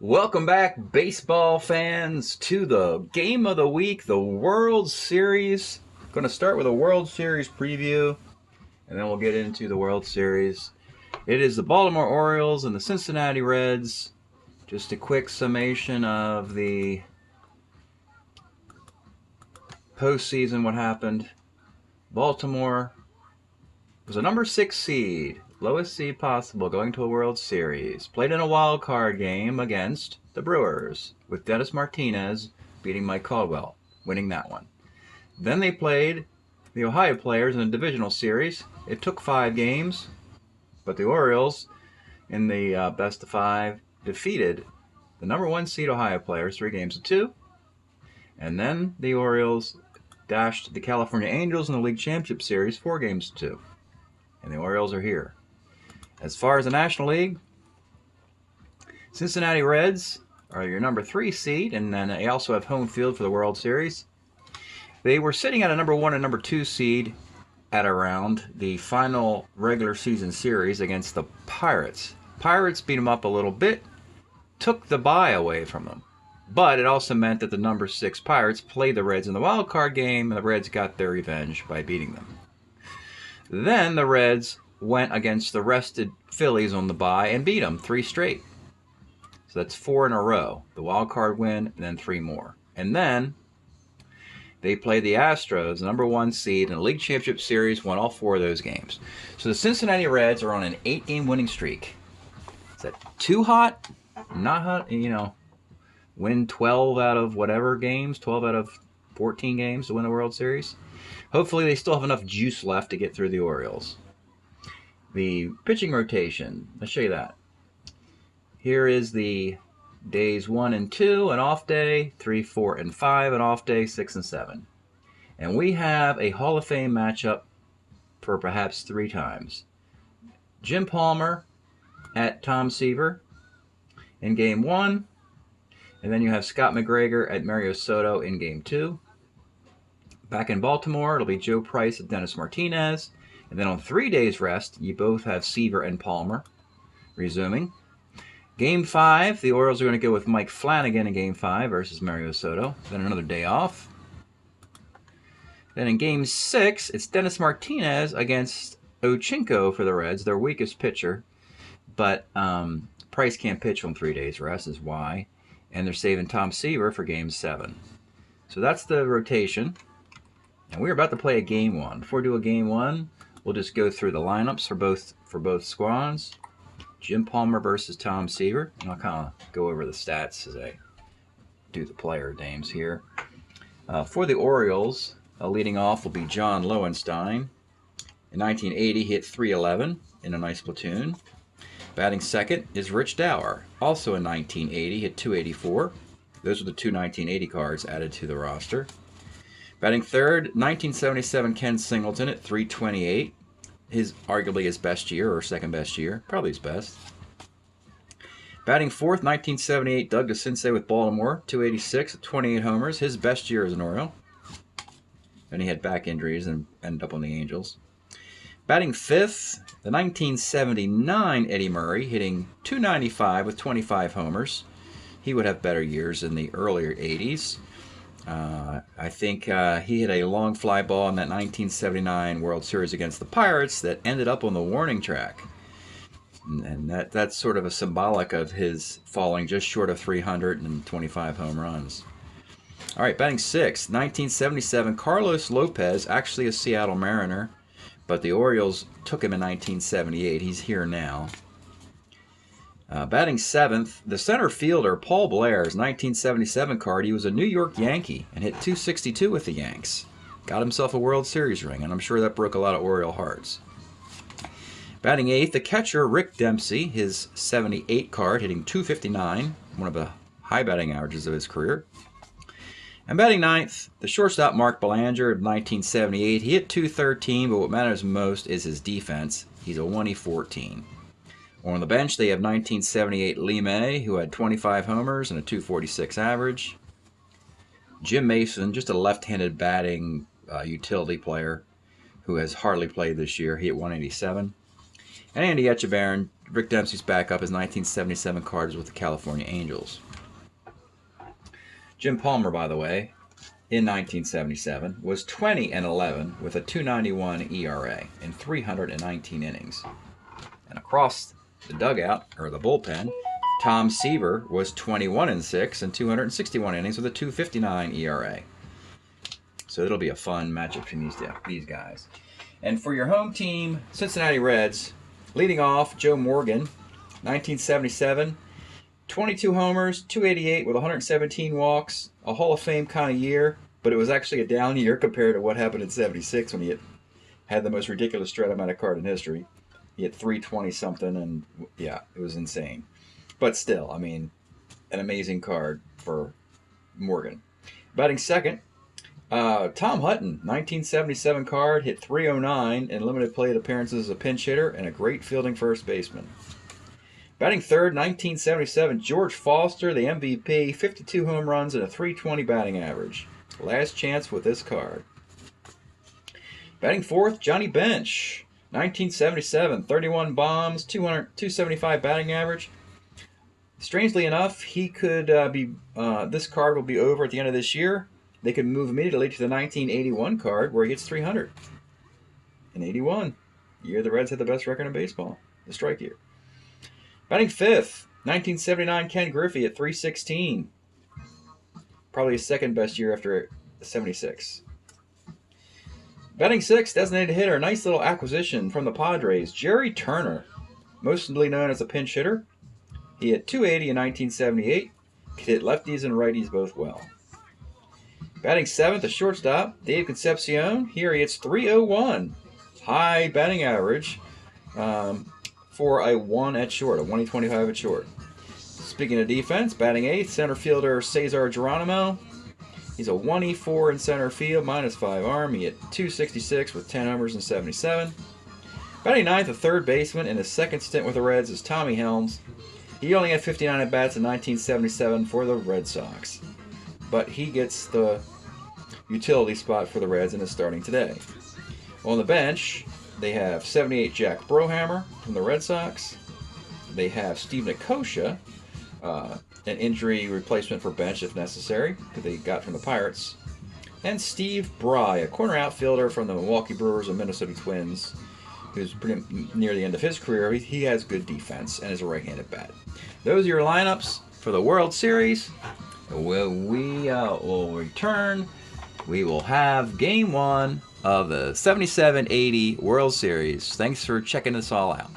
Welcome back, baseball fans, to the game of the week, the World Series. Going to start with a World Series preview, and then we'll get into the World Series. It is the Baltimore Orioles and the Cincinnati Reds. Just a quick summation of the postseason, what happened. Baltimore was a number 6 seed, lowest seed possible, going to a World Series. Played in a wild card game against the Brewers, with Dennis Martinez beating Mike Caldwell, winning that one. Then they played the Ohio Players in a divisional series. It took 5 games, but the Orioles, in the best of 5, defeated the number 1 seed Ohio Players 3-2. And then the Orioles dashed the California Angels in the League Championship Series 4-2. And the Orioles are here. As far as the National League, Cincinnati Reds are your number 3 seed, and then they also have home field for the World Series. They were sitting at a number 1 and number 2 seed at around the final regular season series against the Pirates. Pirates beat them up a little bit, took the bye away from them. But it also meant that the number 6 Pirates played the Reds in the wild card game, and the Reds got their revenge by beating them. Then the Reds went against the rested Phillies on the bye and beat them 3 straight. So that's 4 in a row. The wild card win, and then 3 more. And then they played the Astros, number 1 seed in the League Championship Series, won all 4 of those games. So the Cincinnati Reds are on an 8-game winning streak. Is that too hot? Not hot? Win 12 out of whatever games, 12 out of 14 games to win the World Series. Hopefully they still have enough juice left to get through the Orioles. The pitching rotation, let's show you that. Here is the days 1 and 2, an off day, 3, 4, and 5, an off day, 6 and 7. And we have a Hall of Fame matchup for perhaps 3 times. Jim Palmer at Tom Seaver in Game 1. And then you have Scott McGregor at Mario Soto in Game 2. Back in Baltimore, it'll be Joe Price at Dennis Martinez. And then on 3 days rest, you both have Seaver and Palmer resuming. Game 5, the Orioles are going to go with Mike Flanagan in Game 5 versus Mario Soto. Then another day off. Then in Game 6, it's Dennis Martinez against Ochinko for the Reds, their weakest pitcher. But Price can't pitch on 3 days rest is why. And they're saving Tom Seaver for Game 7. So that's the rotation. And we're about to play a Game 1. Before we do a Game 1, we'll just go through the lineups for both squads. Jim Palmer versus Tom Seaver. And I'll kind of go over the stats as I do the player names here. For the Orioles, leading off will be John Lowenstein. In 1980, he hit .311 in a nice platoon. Batting second is Rich Dower, also in 1980, hit .284. Those are the 2 1980 cards added to the roster. Batting third, 1977 Ken Singleton at .328. Arguably his best year, or second best year, probably his best. Batting fourth, 1978 Doug Sensei with Baltimore, .286 at 28 homers, his best year as an Oriole. Then he had back injuries and ended up on the Angels. Batting fifth, the 1979 Eddie Murray, hitting .295 with 25 homers. He would have better years in the earlier 80s. I think he hit a long fly ball in that 1979 World Series against the Pirates that ended up on the warning track. And that's sort of a symbolic of his falling just short of 325 home runs. All right, batting sixth, 1977 Carlos Lopez, actually a Seattle Mariner. But the Orioles took him in 1978. He's here now. Batting seventh, the center fielder, Paul Blair's 1977 card. He was a New York Yankee and hit .262 with the Yanks. Got himself a World Series ring, and I'm sure that broke a lot of Oriole hearts. Batting eighth, the catcher, Rick Dempsey, his 78 card, hitting .259, one of the high batting averages of his career. And batting ninth, the shortstop Mark Belanger of 1978. He hit .213, but what matters most is his defense. He's a 1E14. On the bench, they have 1978 Lee May, who had 25 homers and a .246 average. Jim Mason, just a left-handed batting utility player who has hardly played this year. He hit .187. And Andy Etchebarren, Rick Dempsey's backup, his 1977 card is with the California Angels. Jim Palmer, by the way, in 1977, was 20-11 with a 2.91 ERA in 319 innings. And across the dugout, or the bullpen, Tom Seaver was 21-6 in 261 innings with a 2.59 ERA. So it'll be a fun matchup between these guys. And for your home team, Cincinnati Reds, leading off, Joe Morgan, 1977, 22 homers, 288 with 117 walks, a Hall of Fame kind of year, but it was actually a down year compared to what happened in 76 when he had the most ridiculous Strat-O-Matic card in history. He had 320-something, and yeah, it was insane. But still, I mean, an amazing card for Morgan. Batting second, Tom Hutton, 1977 card, hit 309 in limited plate appearances as a pinch hitter and a great fielding first baseman. Batting third, 1977, George Foster, the MVP, 52 home runs and a 320 batting average. Last chance with this card. Batting fourth, Johnny Bench, 1977, 31 bombs, 275 batting average. Strangely enough, he could this card will be over at the end of this year. They could move immediately to the 1981 card where he gets 300. In 81, the year the Reds had the best record in baseball, the strike year. Batting fifth, 1979 Ken Griffey at 316. Probably his second best year after 76. Batting sixth, designated hitter, nice little acquisition from the Padres, Jerry Turner, mostly known as a pinch hitter. He hit 280 in 1978, could hit lefties and righties both well. Batting seventh, a shortstop, Dave Concepcion. Here he hits 301, high batting average for a 1 at short, a 1.25 at short. Speaking of defense, batting eighth, center fielder Cesar Geronimo. He's a 1E4 in center field, -5 arm. He hit 266 with 10 homers and 77. Batting ninth, a third baseman in his second stint with the Reds is Tommy Helms. He only had 59 at-bats in 1977 for the Red Sox, but he gets the utility spot for the Reds and is starting today. On the bench, they have 78 Jack Brohammer from the Red Sox. They have Steve Nicosia, an injury replacement for bench if necessary, that they got from the Pirates. And Steve Bry, a corner outfielder from the Milwaukee Brewers and Minnesota Twins, who's pretty near the end of his career. He has good defense and is a right-handed bat. Those are your lineups for the World Series. When we will return, we will have Game 1 of the 77-80 World Series. Thanks for checking this all out.